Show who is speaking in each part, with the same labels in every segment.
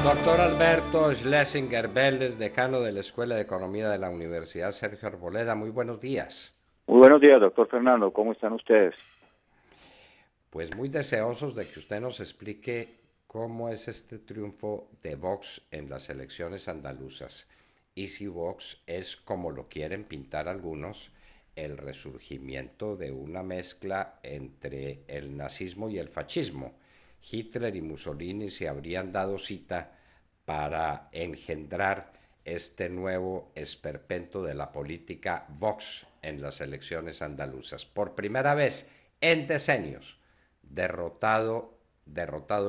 Speaker 1: Doctor Alberto Schlesinger Vélez, decano de la Escuela de Economía de la Universidad Sergio Arboleda, muy buenos días.
Speaker 2: Muy buenos días, doctor Fernando. ¿Cómo están ustedes?
Speaker 1: Pues muy deseosos de que usted nos explique cómo es este triunfo de Vox en las elecciones andaluzas y si Vox es, como lo quieren pintar algunos, el resurgimiento de una mezcla entre el nazismo y el fascismo. Hitler y Mussolini se habrían dado cita para engendrar este nuevo esperpento de la política Vox en las elecciones andaluzas. Por primera vez en decenios, derrotado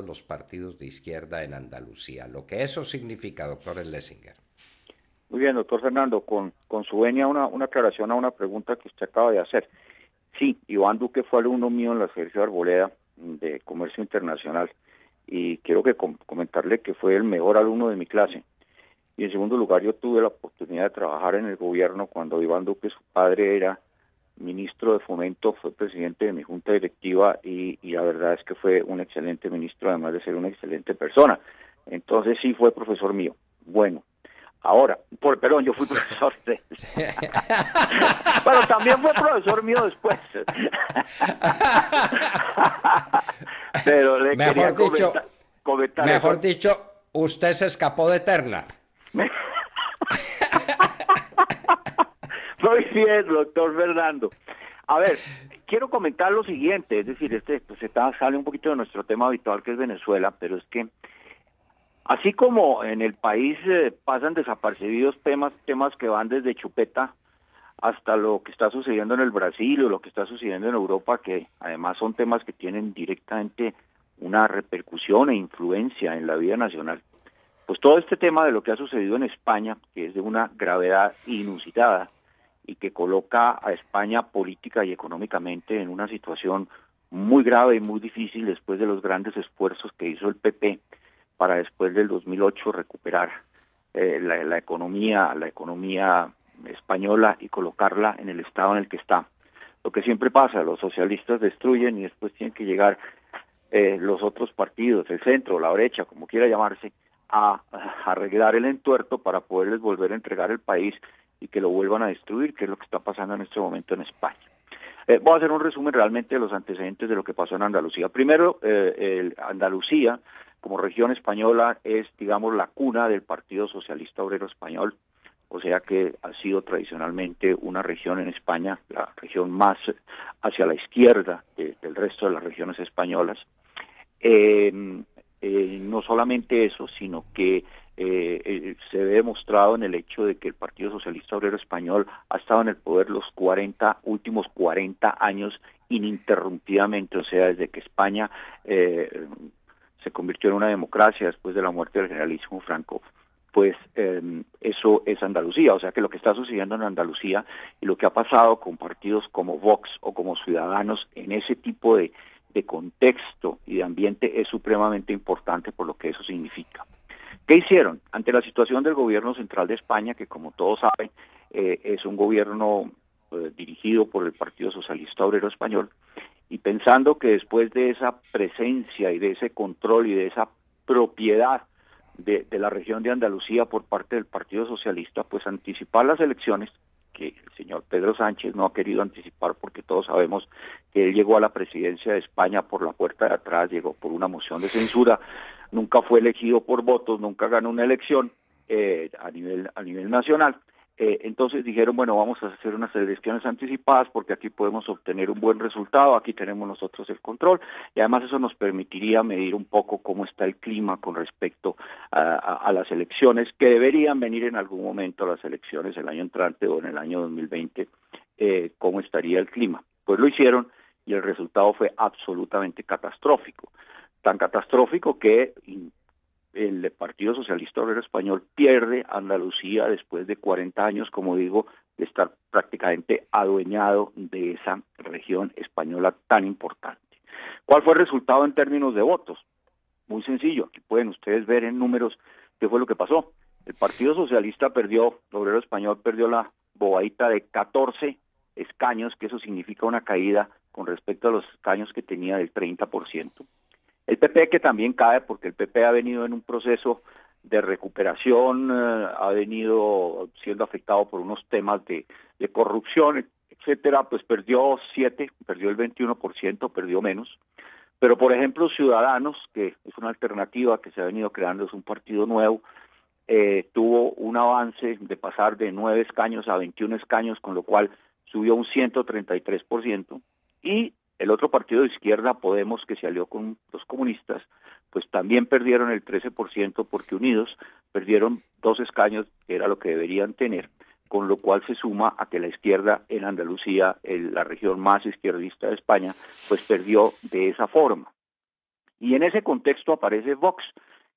Speaker 1: los partidos de izquierda en Andalucía. Lo que eso significa, doctor Lessinger.
Speaker 2: Muy bien, doctor Fernando. Con su venia una aclaración a una pregunta que usted acaba de hacer. Sí, Iván Duque fue alumno mío en la Sergio Arboleda de Comercio Internacional y quiero que comentarle que fue el mejor alumno de mi clase. Y en segundo lugar, yo tuve la oportunidad de trabajar en el gobierno cuando Iván Duque, su padre, era ministro de Fomento, fue presidente de mi junta directiva y la verdad es que fue un excelente ministro, además de ser una excelente persona. Entonces sí fue profesor mío. Bueno, ahora, perdón, yo fui
Speaker 1: Sí.
Speaker 2: profesor de él. Bueno, también fue profesor mío después. Pero le quería
Speaker 1: Mejor dicho,
Speaker 2: comentar
Speaker 1: mejor
Speaker 2: eso.
Speaker 1: dicho, usted se escapó de Eterna.
Speaker 2: Muy bien, doctor Fernando. A ver, quiero comentar lo siguiente, es decir, sale un poquito de nuestro tema habitual que es Venezuela, pero es que así como en el país pasan desapercibidos temas que van desde chupeta hasta lo que está sucediendo en el Brasil o lo que está sucediendo en Europa, que además son temas que tienen directamente una repercusión e influencia en la vida nacional. Pues todo este tema de lo que ha sucedido en España, que es de una gravedad inusitada y que coloca a España política y económicamente en una situación muy grave y muy difícil después de los grandes esfuerzos que hizo el PP para después del 2008 recuperar la economía española y colocarla en el estado en el que está. Lo que siempre pasa, los socialistas destruyen y después tienen que llegar los otros partidos, el centro, la derecha, como quiera llamarse, a arreglar el entuerto para poderles volver a entregar el país y que lo vuelvan a destruir, que es lo que está pasando en este momento en España. Voy a hacer un resumen realmente de los antecedentes de lo que pasó en Andalucía. Primero, Andalucía, como región española, es, digamos, la cuna del Partido Socialista Obrero Español, o sea que ha sido tradicionalmente una región en España, la región más hacia la izquierda del resto de las regiones españolas. No solamente eso, sino que se ve demostrado en el hecho de que el Partido Socialista Obrero Español ha estado en el poder los últimos 40 años ininterrumpidamente, o sea, desde que España se convirtió en una democracia después de la muerte del generalísimo Franco. Pues eso es Andalucía, o sea que lo que está sucediendo en Andalucía y lo que ha pasado con partidos como Vox o como Ciudadanos en ese tipo de contexto y de ambiente es supremamente importante por lo que eso significa. ¿Qué hicieron? Ante la situación del gobierno central de España, que como todos saben es un gobierno dirigido por el Partido Socialista Obrero Español, y pensando que después de esa presencia y de ese control y de esa propiedad de la región de Andalucía por parte del Partido Socialista, pues anticipar las elecciones, que el señor Pedro Sánchez no ha querido anticipar porque todos sabemos que él llegó a la presidencia de España por la puerta de atrás, llegó por una moción de censura, nunca fue elegido por votos, nunca ganó una elección a nivel nacional. Entonces dijeron, bueno, vamos a hacer unas elecciones anticipadas porque aquí podemos obtener un buen resultado, aquí tenemos nosotros el control y además eso nos permitiría medir un poco cómo está el clima con respecto a las elecciones que deberían venir en algún momento, las elecciones el año entrante o en el año 2020, cómo estaría el clima. Pues lo hicieron y el resultado fue absolutamente catastrófico, tan catastrófico que el Partido Socialista Obrero Español pierde Andalucía después de 40 años, como digo, de estar prácticamente adueñado de esa región española tan importante. ¿Cuál fue el resultado en términos de votos? Muy sencillo, aquí pueden ustedes ver en números qué fue lo que pasó. El Partido Socialista Obrero Español perdió la bobadita de 14 escaños, que eso significa una caída con respecto a los escaños que tenía del 30%. El PP que también cae porque el PP ha venido en un proceso de recuperación, ha venido siendo afectado por unos temas de corrupción, etcétera, pues perdió el 21%, perdió menos. Pero, por ejemplo, Ciudadanos, que es una alternativa que se ha venido creando, es un partido nuevo, tuvo un avance de pasar de 9 escaños a 21 escaños, con lo cual subió un 133%, y el otro partido de izquierda, Podemos, que se alió con los comunistas, pues también perdieron el 13%, porque unidos perdieron 2 escaños, que era lo que deberían tener, con lo cual se suma a que la izquierda en Andalucía, la región más izquierdista de España, pues perdió de esa forma. Y en ese contexto aparece Vox,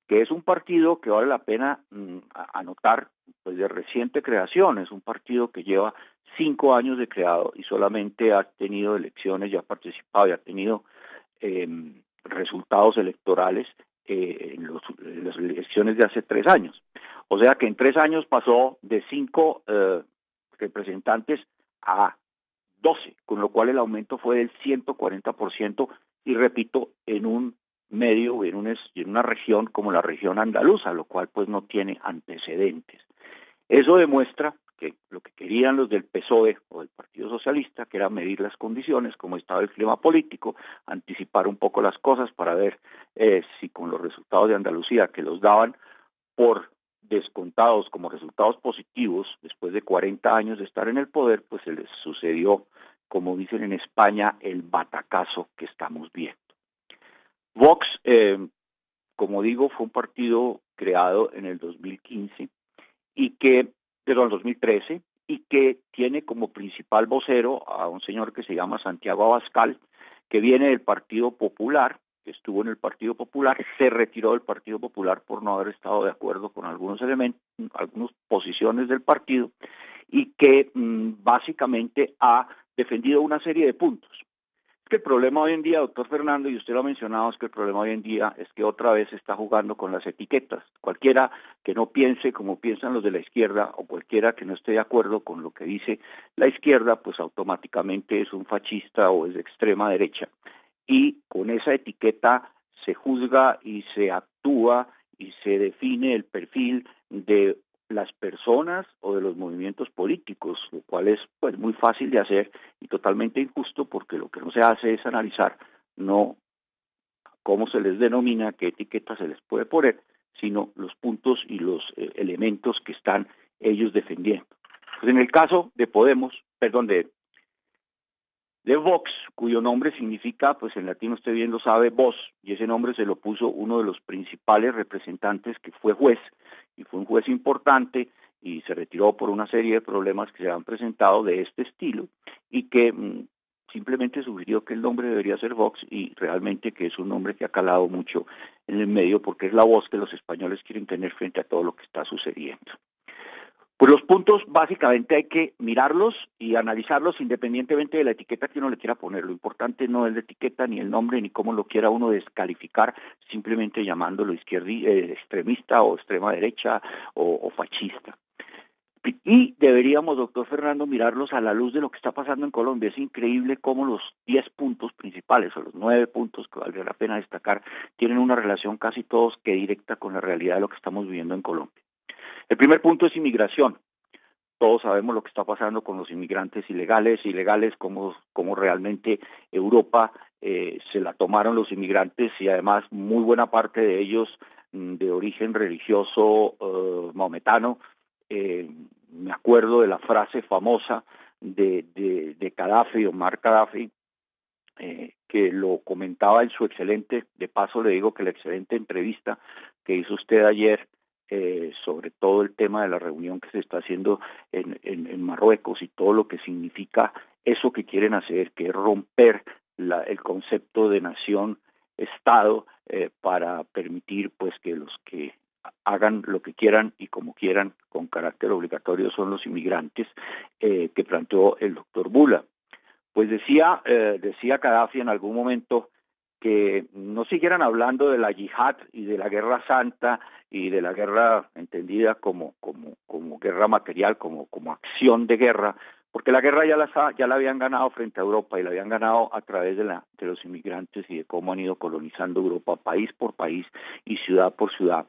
Speaker 2: que es un partido que vale la pena anotar, pues de reciente creación. Es un partido que lleva 5 años de creado y solamente ha tenido elecciones, ya ha participado y ha tenido resultados electorales en las elecciones de hace 3 años. O sea que en 3 años pasó de 5 representantes a 12, con lo cual el aumento fue del 140%, y repito, en un medio, en una región como la región andaluza, lo cual pues no tiene antecedentes. Eso demuestra que lo que querían los del PSOE o del Partido Socialista, que era medir las condiciones, cómo estaba el clima político, anticipar un poco las cosas para ver si con los resultados de Andalucía, que los daban por descontados como resultados positivos después de 40 años de estar en el poder, pues se les sucedió, como dicen en España, el batacazo que estamos viendo. Vox, como digo, fue un partido creado en el 2015 perdón, el 2013, y que tiene como principal vocero a un señor que se llama Santiago Abascal, que viene del Partido Popular, que estuvo en el Partido Popular, se retiró del Partido Popular por no haber estado de acuerdo con algunos elementos, algunas posiciones del partido, y que básicamente ha defendido una serie de puntos. Es que el problema hoy en día, doctor Fernando, y usted lo ha mencionado, es que el problema hoy en día es que otra vez se está jugando con las etiquetas. Cualquiera que no piense como piensan los de la izquierda, o cualquiera que no esté de acuerdo con lo que dice la izquierda, pues automáticamente es un fascista o es de extrema derecha. Y con esa etiqueta se juzga y se actúa y se define el perfil de las personas o de los movimientos políticos, lo cual es pues muy fácil de hacer y totalmente injusto, porque lo que no se hace es analizar no cómo se les denomina, qué etiqueta se les puede poner, sino los puntos y los elementos que están ellos defendiendo. Pues en el caso de de Vox, cuyo nombre significa, pues en latín usted bien lo sabe, voz, y ese nombre se lo puso uno de los principales representantes, que fue juez, y fue un juez importante, y se retiró por una serie de problemas que se han presentado de este estilo, y que simplemente sugirió que el nombre debería ser Vox, y realmente que es un nombre que ha calado mucho en el medio, porque es la voz que los españoles quieren tener frente a todo lo que está sucediendo. Pues los puntos básicamente hay que mirarlos y analizarlos independientemente de la etiqueta que uno le quiera poner. Lo importante no es la etiqueta, ni el nombre, ni cómo lo quiera uno descalificar, simplemente llamándolo extremista o extrema derecha o fascista. Y deberíamos, doctor Fernando, mirarlos a la luz de lo que está pasando en Colombia. Es increíble cómo los 10 puntos principales, o los 9 puntos que valdría la pena destacar, tienen una relación casi todos que directa con la realidad de lo que estamos viviendo en Colombia. El primer punto es inmigración. Todos sabemos lo que está pasando con los inmigrantes ilegales, como realmente Europa se la tomaron los inmigrantes, y además muy buena parte de ellos de origen religioso maometano. Me acuerdo de la frase famosa de Gaddafi, Omar Gaddafi, que lo comentaba en su excelente, de paso le digo que la excelente entrevista que hizo usted ayer sobre todo el tema de la reunión que se está haciendo en Marruecos, y todo lo que significa eso que quieren hacer, que es romper el concepto de nación-estado para permitir pues que los que hagan lo que quieran y como quieran con carácter obligatorio son los inmigrantes, que planteó el doctor Bula. Pues decía Gaddafi en algún momento que no siguieran hablando de la yihad y de la guerra santa y de la guerra entendida como guerra material, como acción de guerra, porque la guerra ya la habían ganado frente a Europa, y la habían ganado a través de los inmigrantes y de cómo han ido colonizando Europa país por país y ciudad por ciudad,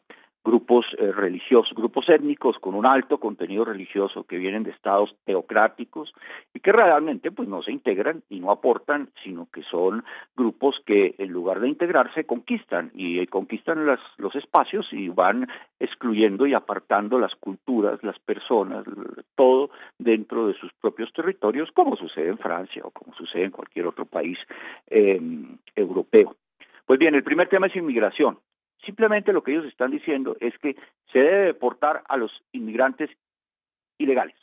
Speaker 2: grupos religiosos, grupos étnicos con un alto contenido religioso que vienen de estados teocráticos y que realmente pues no se integran y no aportan, sino que son grupos que en lugar de integrarse conquistan y conquistan los espacios y van excluyendo y apartando las culturas, las personas, todo dentro de sus propios territorios, como sucede en Francia o como sucede en cualquier otro país europeo. Pues bien, el primer tema es inmigración. Simplemente lo que ellos están diciendo es que se debe deportar a los inmigrantes ilegales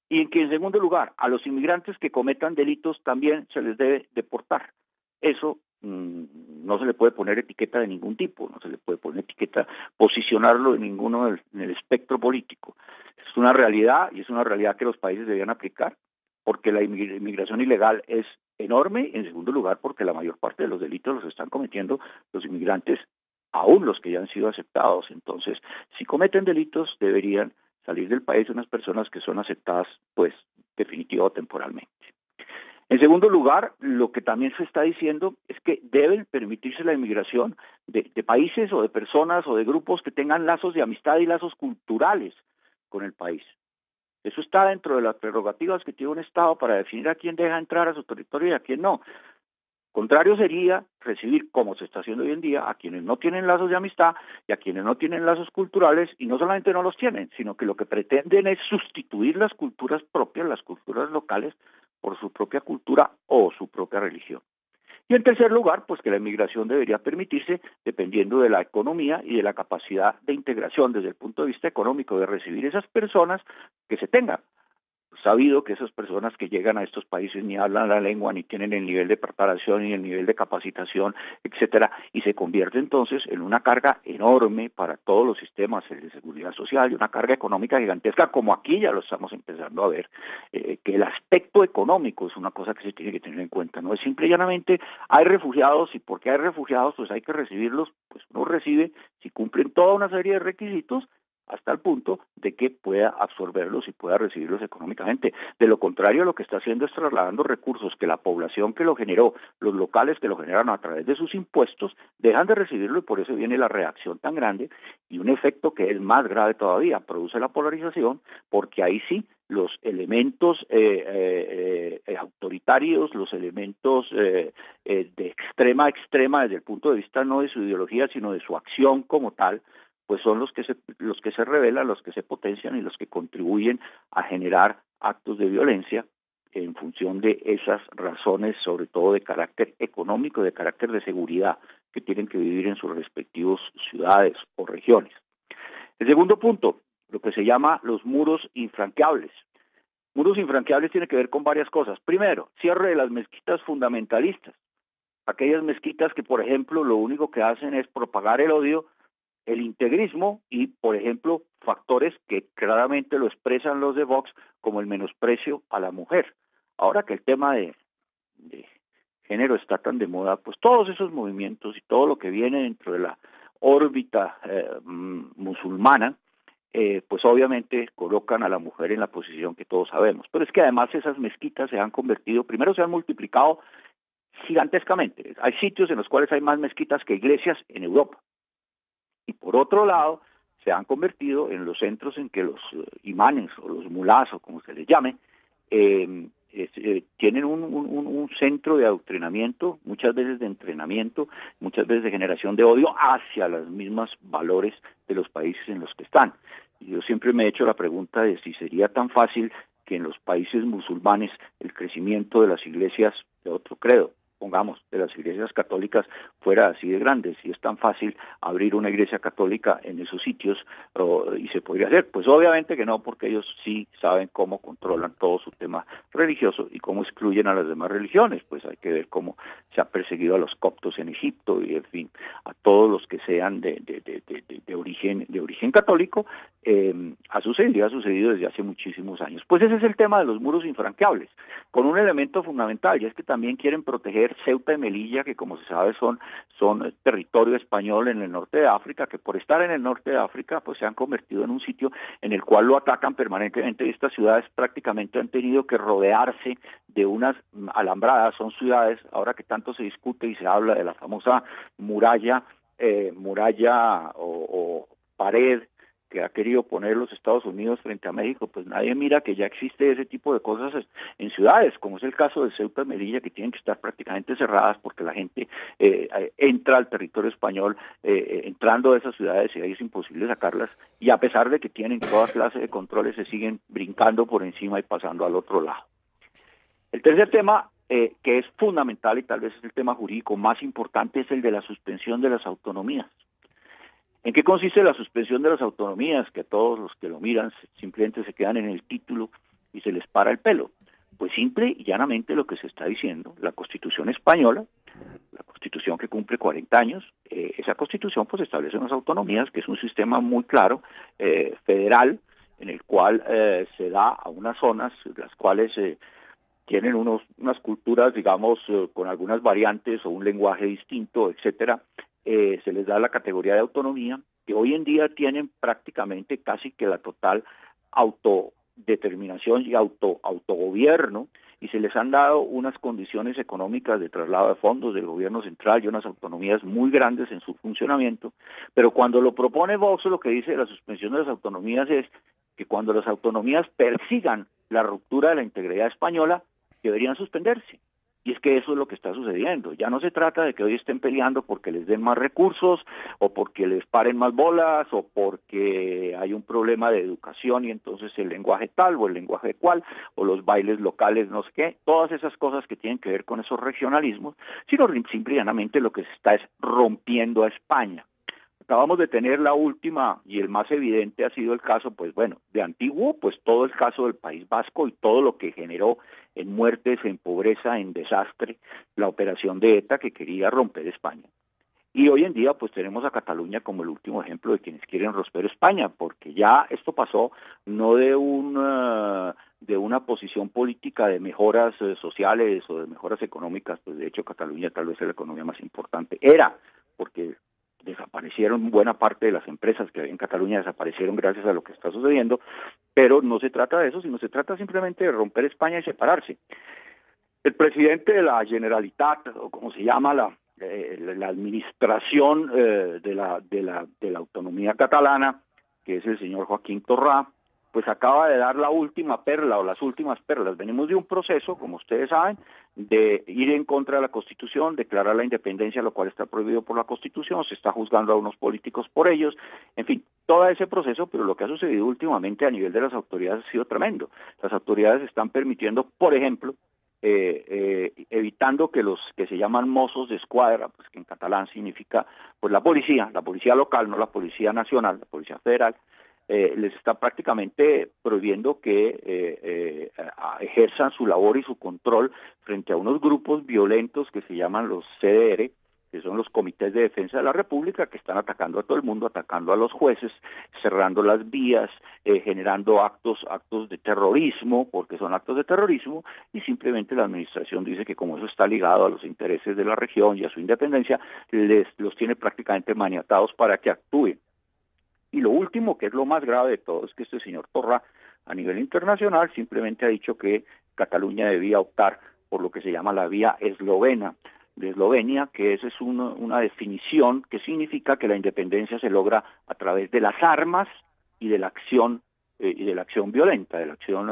Speaker 2: y en que en segundo lugar a los inmigrantes que cometan delitos también se les debe deportar. Eso no se le puede poner etiqueta de ningún tipo, no se le puede poner etiqueta, posicionarlo en ninguno en el espectro político. Es una realidad y es una realidad que los países deberían aplicar porque la inmigración ilegal es enorme, en segundo lugar porque la mayor parte de los delitos los están cometiendo los inmigrantes, aún los que ya han sido aceptados. Entonces, si cometen delitos, deberían salir del país unas personas que son aceptadas, pues, definitiva o temporalmente. En segundo lugar, lo que también se está diciendo es que deben permitirse la inmigración de países o de personas o de grupos que tengan lazos de amistad y lazos culturales con el país. Eso está dentro de las prerrogativas que tiene un Estado para definir a quién deja entrar a su territorio y a quién no. Contrario sería recibir, como se está haciendo hoy en día, a quienes no tienen lazos de amistad y a quienes no tienen lazos culturales, y no solamente no los tienen, sino que lo que pretenden es sustituir las culturas propias, las culturas locales, por su propia cultura o su propia religión. Y en tercer lugar, pues que la inmigración debería permitirse dependiendo de la economía y de la capacidad de integración desde el punto de vista económico de recibir esas personas que se tengan. Sabido que esas personas que llegan a estos países ni hablan la lengua, ni tienen el nivel de preparación, ni el nivel de capacitación, etcétera, y se convierte entonces en una carga enorme para todos los sistemas de seguridad social y una carga económica gigantesca, como aquí ya lo estamos empezando a ver, que el aspecto económico es una cosa que se tiene que tener en cuenta, no es simple y llanamente hay refugiados y porque hay refugiados pues hay que recibirlos, pues uno recibe si cumplen toda una serie de requisitos hasta el punto de que pueda absorberlos y pueda recibirlos económicamente. De lo contrario, lo que está haciendo es trasladando recursos que la población que lo generó, los locales que lo generaron a través de sus impuestos, dejan de recibirlo y por eso viene la reacción tan grande y un efecto que es más grave todavía, produce la polarización, porque ahí sí los elementos autoritarios, los elementos de extrema a extrema desde el punto de vista no de su ideología, sino de su acción como tal, pues son los que se revelan, los que se potencian y los que contribuyen a generar actos de violencia en función de esas razones, sobre todo de carácter económico, de carácter de seguridad, que tienen que vivir en sus respectivos ciudades o regiones. El segundo punto, lo que se llama los muros infranqueables. Muros infranqueables tiene que ver con varias cosas. Primero, cierre de las mezquitas fundamentalistas. Aquellas mezquitas que, por ejemplo, lo único que hacen es propagar el odio, el integrismo y, por ejemplo, factores que claramente lo expresan los de Vox como el menosprecio a la mujer. Ahora que el tema de género está tan de moda, pues todos esos movimientos y todo lo que viene dentro de la órbita musulmana, pues obviamente colocan a la mujer en la posición que todos sabemos. Pero es que además esas mezquitas se han convertido, primero se han multiplicado gigantescamente. Hay sitios en los cuales hay más mezquitas que iglesias en Europa. Y por otro lado, se han convertido en los centros en que los imanes o los mulás o como se les llame, tienen un centro de adoctrinamiento, muchas veces de entrenamiento, muchas veces de generación de odio hacia los mismos valores de los países en los que están. Y yo siempre me he hecho la pregunta de si sería tan fácil que en los países musulmanes el crecimiento de las iglesias de otro credo, pongamos, de las iglesias católicas fuera así de grande, si es tan fácil abrir una iglesia católica en esos sitios y se podría hacer, pues obviamente que no, porque ellos sí saben cómo controlan todo su tema religioso y cómo excluyen a las demás religiones, pues hay que ver cómo se ha perseguido a los coptos en Egipto y en fin, a todos los que sean de origen católico, ha sucedido desde hace muchísimos años. Pues ese es el tema de los muros infranqueables, con un elemento fundamental, y es que también quieren proteger Ceuta y Melilla, que como se sabe son territorio español en el norte de África, que por estar en el norte de África pues se han convertido en un sitio en el cual lo atacan permanentemente, y estas ciudades prácticamente han tenido que rodearse de unas alambradas, son ciudades, ahora que tanto se discute y se habla de la famosa muralla o pared que ha querido poner los Estados Unidos frente a México, pues nadie mira que ya existe ese tipo de cosas en ciudades, como es el caso de Ceuta y Melilla, que tienen que estar prácticamente cerradas porque la gente entra al territorio español entrando a esas ciudades y ahí es imposible sacarlas, y a pesar de que tienen toda clase de controles, se siguen brincando por encima y pasando al otro lado. El tercer tema, que es fundamental y tal vez es el tema jurídico más importante, es el de la suspensión de las autonomías. ¿En qué consiste la suspensión de las autonomías? Que a todos los que lo miran simplemente se quedan en el título y se les para el pelo. Pues simple y llanamente lo que se está diciendo, la Constitución española, la Constitución que cumple 40 años, esa Constitución pues establece unas autonomías, que es un sistema muy claro, federal, en el cual se da a unas zonas, las cuales tienen unas culturas, digamos, con algunas variantes o un lenguaje distinto, etcétera, se les da la categoría de autonomía, que hoy en día tienen prácticamente casi que la total autodeterminación y autogobierno, y se les han dado unas condiciones económicas de traslado de fondos del gobierno central y unas autonomías muy grandes en su funcionamiento, pero cuando lo propone Vox, lo que dice de la suspensión de las autonomías es que cuando las autonomías persigan la ruptura de la integridad española, deberían suspenderse. Y es que eso es lo que está sucediendo. Ya no se trata de que hoy estén peleando porque les den más recursos, o porque les paren más bolas, o porque hay un problema de educación y entonces el lenguaje tal o el lenguaje cual, o los bailes locales, no sé qué, todas esas cosas que tienen que ver con esos regionalismos, sino simple y llanamente lo que se está es rompiendo a España. Acabamos de tener la última, y el más evidente ha sido el caso, pues bueno, de antiguo, pues todo el caso del País Vasco y todo lo que generó en muertes, en pobreza, en desastre, la operación de ETA que quería romper España. Y hoy en día pues tenemos a Cataluña como el último ejemplo de quienes quieren romper España, porque ya esto pasó no de una posición política de mejoras sociales o de mejoras económicas, pues de hecho Cataluña tal vez es la economía más importante, era, porque desaparecieron buena parte de las empresas que había en Cataluña, desaparecieron gracias a lo que está sucediendo, pero no se trata de eso, sino se trata simplemente de romper España y separarse. El presidente de la Generalitat, o como se llama la administración de la autonomía catalana, que es el señor Joaquín Torra, pues acaba de dar la última perla o las últimas perlas. Venimos de un proceso, como ustedes saben, de ir en contra de la Constitución, declarar la independencia, lo cual está prohibido por la Constitución, se está juzgando a unos políticos por ellos, en fin, todo ese proceso, pero lo que ha sucedido últimamente a nivel de las autoridades ha sido tremendo. Las autoridades están permitiendo, por ejemplo, evitando que los que se llaman mozos de escuadra, pues que en catalán significa pues la policía local, no la policía nacional, la policía federal, les está prácticamente prohibiendo que ejerzan su labor y su control frente a unos grupos violentos que se llaman los CDR, que son los Comités de Defensa de la República, que están atacando a todo el mundo, atacando a los jueces, cerrando las vías, generando actos de terrorismo, porque son actos de terrorismo, y simplemente la administración dice que como eso está ligado a los intereses de la región y a su independencia, los tiene prácticamente maniatados para que actúen. Y lo último, que es lo más grave de todo, es que este señor Torra, a nivel internacional, simplemente ha dicho que Cataluña debía optar por lo que se llama la vía eslovena de Eslovenia, que esa es una definición que significa que la independencia se logra a través de las armas y de la acción violenta, de la acción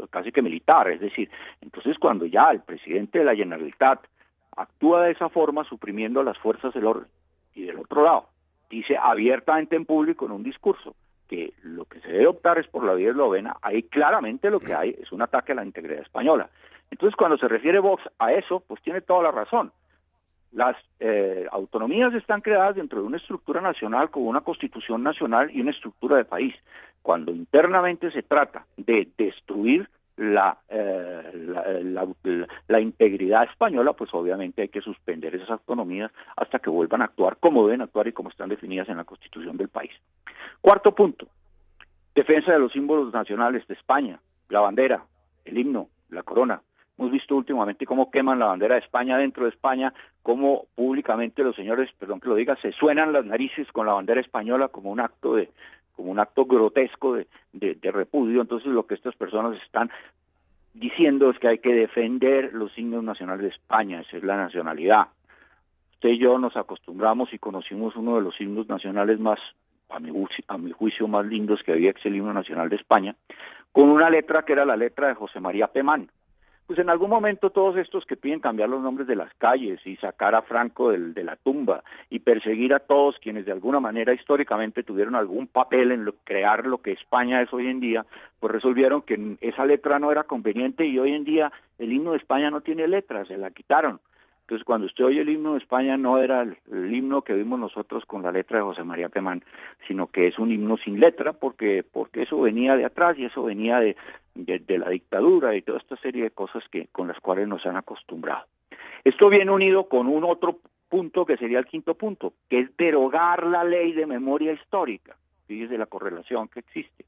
Speaker 2: casi que militar. Es decir, entonces cuando ya el presidente de la Generalitat actúa de esa forma, suprimiendo a las fuerzas del orden, y del otro lado dice abiertamente en público en un discurso que lo que se debe optar es por la vía eslovena, ahí claramente lo que hay es un ataque a la integridad española. Entonces, cuando se refiere Vox a eso, pues tiene toda la razón. Las autonomías están creadas dentro de una estructura nacional con una constitución nacional y una estructura de país. Cuando internamente se trata de destruir la integridad española, pues obviamente hay que suspender esas autonomías hasta que vuelvan a actuar como deben actuar y como están definidas en la Constitución del país. Cuarto punto, defensa de los símbolos nacionales de España, la bandera, el himno, la corona. Hemos visto últimamente cómo queman la bandera de España dentro de España, cómo públicamente los señores, perdón que lo diga, se suenan las narices con la bandera española como un acto grotesco de repudio. Entonces lo que estas personas están diciendo es que hay que defender los signos nacionales de España, esa es la nacionalidad. Usted y yo nos acostumbramos y conocimos uno de los signos nacionales más a mi juicio más lindos que había, que es el himno nacional de España, con una letra que era la letra de José María Pemán. Pues en algún momento todos estos que piden cambiar los nombres de las calles y sacar a Franco de la tumba y perseguir a todos quienes de alguna manera históricamente tuvieron algún papel en crear lo que España es hoy en día, pues resolvieron que esa letra no era conveniente y hoy en día el himno de España no tiene letra, se la quitaron. Entonces, cuando usted oye el himno de España, no era el himno que vimos nosotros con la letra de José María Pemán, sino que es un himno sin letra, porque eso venía de atrás y eso venía de la dictadura y toda esta serie de cosas con las cuales nos han acostumbrado. Esto viene unido con un otro punto que sería el quinto punto, que es derogar la ley de memoria histórica, fíjese la correlación que existe,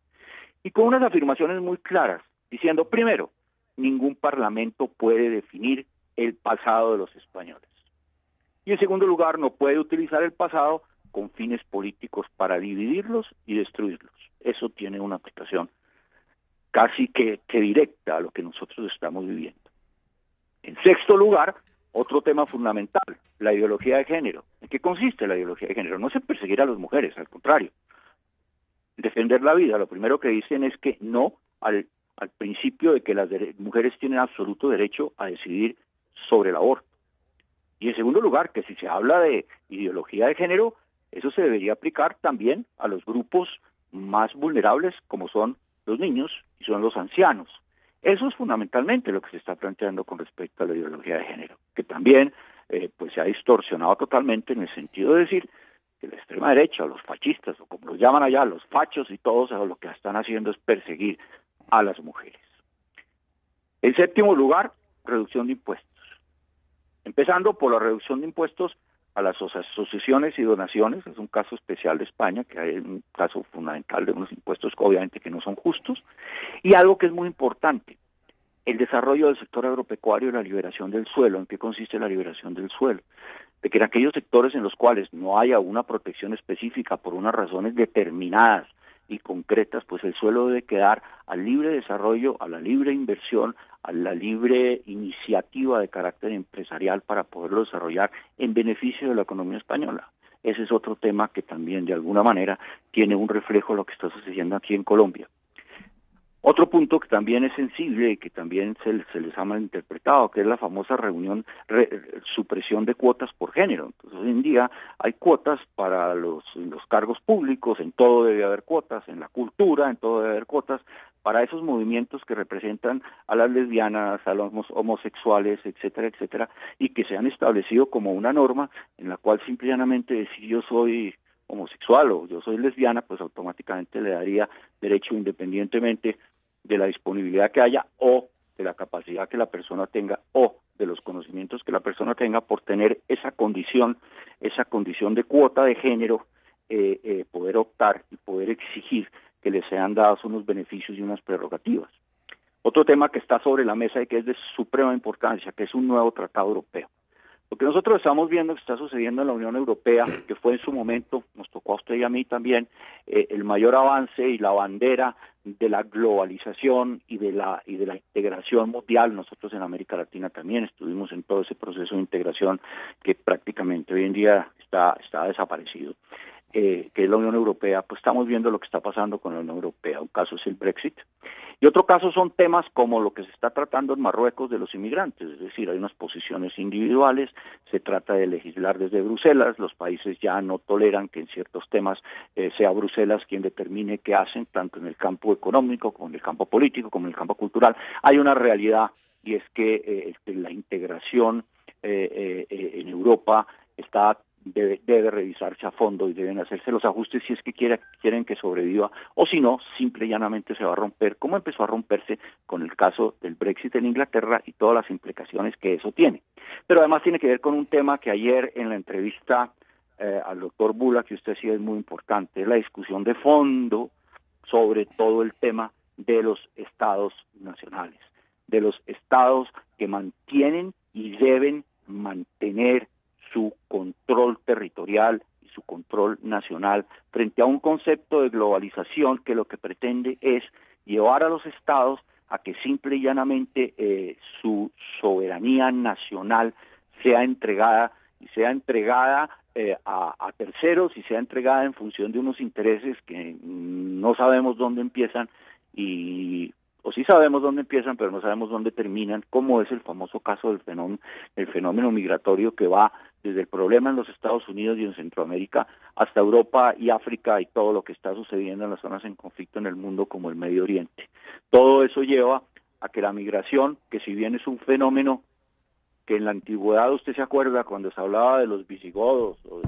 Speaker 2: y con unas afirmaciones muy claras, diciendo, primero, ningún parlamento puede definir el pasado de los españoles. Y en segundo lugar, no puede utilizar el pasado con fines políticos para dividirlos y destruirlos. Eso tiene una aplicación casi que directa a lo que nosotros estamos viviendo. En sexto lugar, otro tema fundamental, la ideología de género. ¿En qué consiste la ideología de género? No es en perseguir a las mujeres, al contrario. Defender la vida, lo primero que dicen es que no al principio de que las mujeres tienen absoluto derecho a decidir sobre el aborto. Y en segundo lugar, que si se habla de ideología de género, eso se debería aplicar también a los grupos más vulnerables, como son los niños y son los ancianos. Eso es fundamentalmente lo que se está planteando con respecto a la ideología de género, que también pues se ha distorsionado totalmente en el sentido de decir que la extrema derecha, o los fascistas, o como los llaman allá, los fachos y todos, lo que están haciendo es perseguir a las mujeres. En séptimo lugar, reducción de impuestos. Empezando por la reducción de impuestos a las asociaciones y donaciones, es un caso especial de España, que hay un caso fundamental de unos impuestos que obviamente que no son justos, y algo que es muy importante, el desarrollo del sector agropecuario y la liberación del suelo. ¿En qué consiste la liberación del suelo? De que en aquellos sectores en los cuales no haya una protección específica por unas razones determinadas y concretas, pues el suelo debe quedar al libre desarrollo, a la libre inversión, a la libre iniciativa de carácter empresarial para poderlo desarrollar en beneficio de la economía española. Ese es otro tema que también de alguna manera tiene un reflejo de lo que está sucediendo aquí en Colombia. Otro punto que también es sensible y que también se les ha malinterpretado, que es la famosa supresión de cuotas por género. Entonces, hoy en día hay cuotas para los cargos públicos, en todo debe haber cuotas, en la cultura, en todo debe haber cuotas, para esos movimientos que representan a las lesbianas, a los homosexuales, etcétera, etcétera, y que se han establecido como una norma en la cual simple y llanamente si yo soy homosexual o yo soy lesbiana, pues automáticamente le daría derecho independientemente de la disponibilidad que haya o de la capacidad que la persona tenga o de los conocimientos que la persona tenga por tener esa condición de cuota de género, poder optar y poder exigir que le sean dados unos beneficios y unas prerrogativas. Otro tema que está sobre la mesa y que es de suprema importancia, que es un nuevo tratado europeo. Lo que nosotros estamos viendo que está sucediendo en la Unión Europea, que fue en su momento, nos tocó a usted y a mí también, el mayor avance y la bandera de la globalización y de la integración mundial. Nosotros en América Latina también estuvimos en todo ese proceso de integración que prácticamente hoy en día está desaparecido. Que es la Unión Europea, pues estamos viendo lo que está pasando con la Unión Europea. Un caso es el Brexit. Y otro caso son temas como lo que se está tratando en Marruecos de los inmigrantes, es decir, hay unas posiciones individuales, se trata de legislar desde Bruselas, los países ya no toleran que en ciertos temas sea Bruselas quien determine qué hacen, tanto en el campo económico, como en el campo político, como en el campo cultural. Hay una realidad y es que la integración en Europa debe revisarse a fondo y deben hacerse los ajustes si es que quieren que sobreviva, o si no, simple y llanamente se va a romper, como empezó a romperse con el caso del Brexit en Inglaterra y todas las implicaciones que eso tiene. Pero además tiene que ver con un tema que ayer en la entrevista al doctor Bula, que usted decía es muy importante, es la discusión de fondo sobre todo el tema de los estados nacionales, de los estados que mantienen y deben mantener su control territorial y su control nacional frente a un concepto de globalización que lo que pretende es llevar a los estados a que simple y llanamente su soberanía nacional sea entregada a terceros y sea entregada en función de unos intereses que no sabemos dónde empiezan o sí sabemos dónde empiezan, pero no sabemos dónde terminan, como es el famoso caso el fenómeno migratorio que va desde el problema en los Estados Unidos y en Centroamérica hasta Europa y África y todo lo que está sucediendo en las zonas en conflicto en el mundo como el Medio Oriente. Todo eso lleva a que la migración, que si bien es un fenómeno que en la antigüedad usted se acuerda cuando se hablaba de los visigodos o de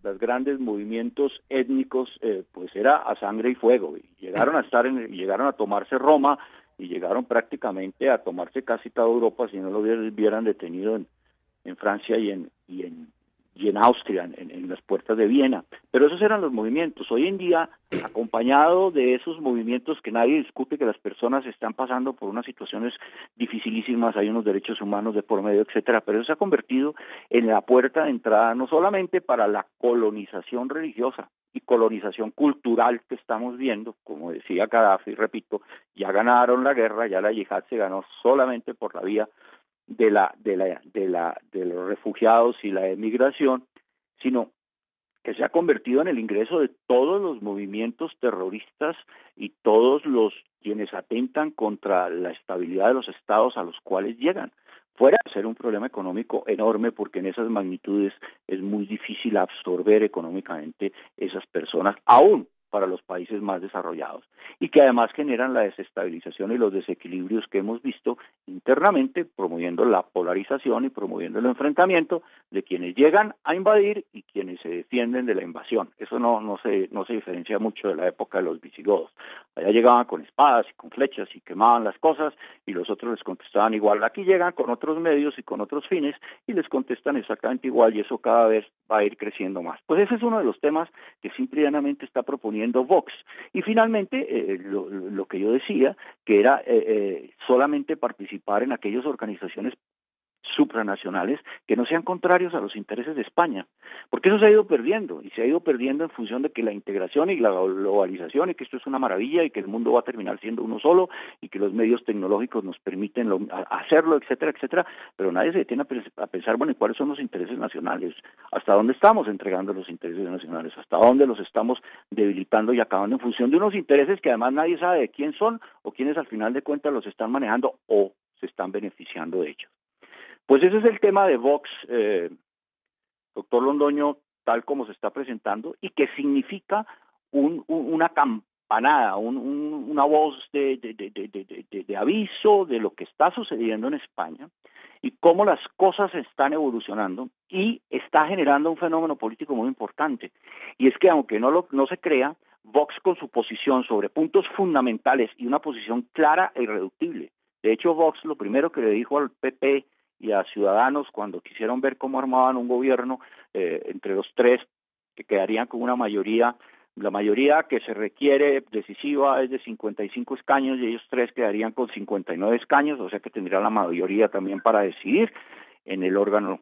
Speaker 2: los grandes movimientos étnicos, pues era a sangre y fuego, y llegaron a tomarse Roma y llegaron prácticamente a tomarse casi toda Europa si no lo hubieran detenido en Francia y en Austria, en las puertas de Viena. Pero esos eran los movimientos. Hoy en día, acompañado de esos movimientos que nadie discute, que las personas están pasando por unas situaciones dificilísimas, hay unos derechos humanos de por medio, etcétera, pero eso se ha convertido en la puerta de entrada no solamente para la colonización religiosa y colonización cultural que estamos viendo, como decía Gaddafi, repito, ya ganaron la guerra, ya la yihad se ganó solamente por la vía de los refugiados y la emigración, sino que se ha convertido en el ingreso de todos los movimientos terroristas y todos los quienes atentan contra la estabilidad de los estados a los cuales llegan. Fuera de ser un problema económico enorme, porque en esas magnitudes es muy difícil absorber económicamente esas personas, aún para los países más desarrollados, y que además generan la desestabilización y los desequilibrios que hemos visto internamente, promoviendo la polarización y promoviendo el enfrentamiento de quienes llegan a invadir y quienes se defienden de la invasión. Eso no se diferencia mucho de la época de los visigodos. Allá llegaban con espadas y con flechas y quemaban las cosas y los otros les contestaban igual. Aquí llegan con otros medios y con otros fines y les contestan exactamente igual, y eso cada vez va a ir creciendo más. Pues ese es uno de los temas que simplemente está proponiendo Vox. Y finalmente, lo que yo decía, que era solamente participar en aquellas organizaciones supranacionales que no sean contrarios a los intereses de España, porque eso se ha ido perdiendo, y se ha ido perdiendo en función de que la integración y la globalización, y que esto es una maravilla, y que el mundo va a terminar siendo uno solo, y que los medios tecnológicos nos permiten hacerlo, etcétera, etcétera, pero nadie se detiene a pensar, bueno, ¿y cuáles son los intereses nacionales? ¿Hasta dónde estamos entregando los intereses nacionales? ¿Hasta dónde los estamos debilitando y acabando en función de unos intereses que además nadie sabe de quién son o quiénes al final de cuentas los están manejando o se están beneficiando de ellos? Pues ese es el tema de Vox, doctor Londoño, tal como se está presentando, y que significa una campanada, una voz de aviso de lo que está sucediendo en España y cómo las cosas están evolucionando, y está generando un fenómeno político muy importante. Y es que aunque no se crea, Vox, con su posición sobre puntos fundamentales y una posición clara e irreductible. De hecho, Vox lo primero que le dijo al PP y a Ciudadanos cuando quisieron ver cómo armaban un gobierno entre los tres, que quedarían con una mayoría, la mayoría que se requiere decisiva es de 55 escaños, y ellos tres quedarían con 59 escaños, o sea que tendrían la mayoría también para decidir en el órgano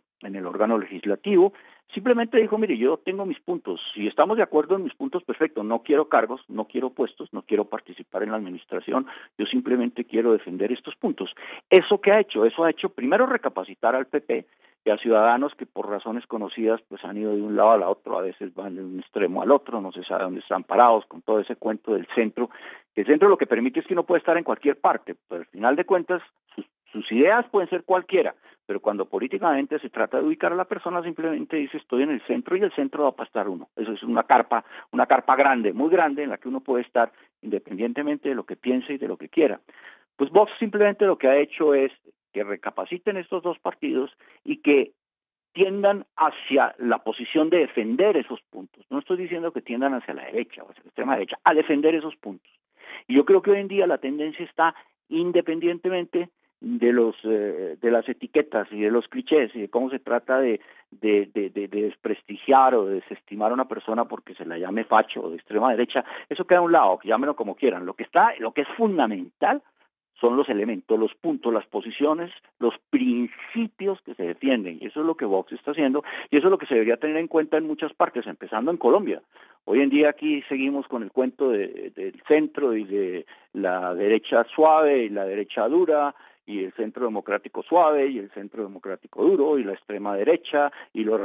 Speaker 2: legislativo. Simplemente dijo, mire, yo tengo mis puntos, si estamos de acuerdo en mis puntos, perfecto, no quiero cargos, no quiero puestos, no quiero participar en la administración, yo simplemente quiero defender estos puntos. ¿Eso qué ha hecho? Eso ha hecho primero recapacitar al PP y a Ciudadanos, que por razones conocidas pues han ido de un lado al otro, a veces van de un extremo al otro, no se sabe dónde están parados con todo ese cuento del centro. El centro lo que permite es que uno puede estar en cualquier parte, pero al final de cuentas sus ideas pueden ser cualquiera, pero cuando políticamente se trata de ubicar a la persona, simplemente dice estoy en el centro, y el centro va a pasar uno. Eso es una carpa grande, muy grande, en la que uno puede estar independientemente de lo que piense y de lo que quiera. Pues Vox simplemente lo que ha hecho es que recapaciten estos dos partidos y que tiendan hacia la posición de defender esos puntos. No estoy diciendo que tiendan hacia la derecha o hacia la extrema derecha, a defender esos puntos. Y yo creo que hoy en día la tendencia está, independientemente de las etiquetas y de los clichés y de cómo se trata de desprestigiar o de desestimar a una persona porque se la llame facho o de extrema derecha, eso queda a un lado, que llámenlo como quieran. Lo que es fundamental son los elementos, los puntos, las posiciones, los principios que se defienden, y eso es lo que Vox está haciendo, y eso es lo que se debería tener en cuenta en muchas partes, empezando en Colombia. Hoy en día aquí seguimos con el cuento del centro y de la derecha suave y la derecha dura, y el centro democrático suave y el centro democrático duro y la extrema derecha y la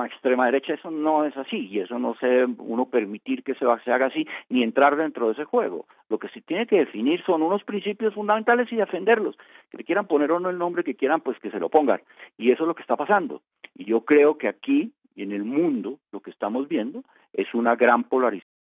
Speaker 2: extrema derecha. Eso no es así y eso no se debe uno permitir que se haga así ni entrar dentro de ese juego. Lo que se tiene que definir son unos principios fundamentales y defenderlos. Que le quieran poner o no el nombre que quieran, pues que se lo pongan. Y eso es lo que está pasando. Y yo creo que aquí y en el mundo lo que estamos viendo es una gran polarización.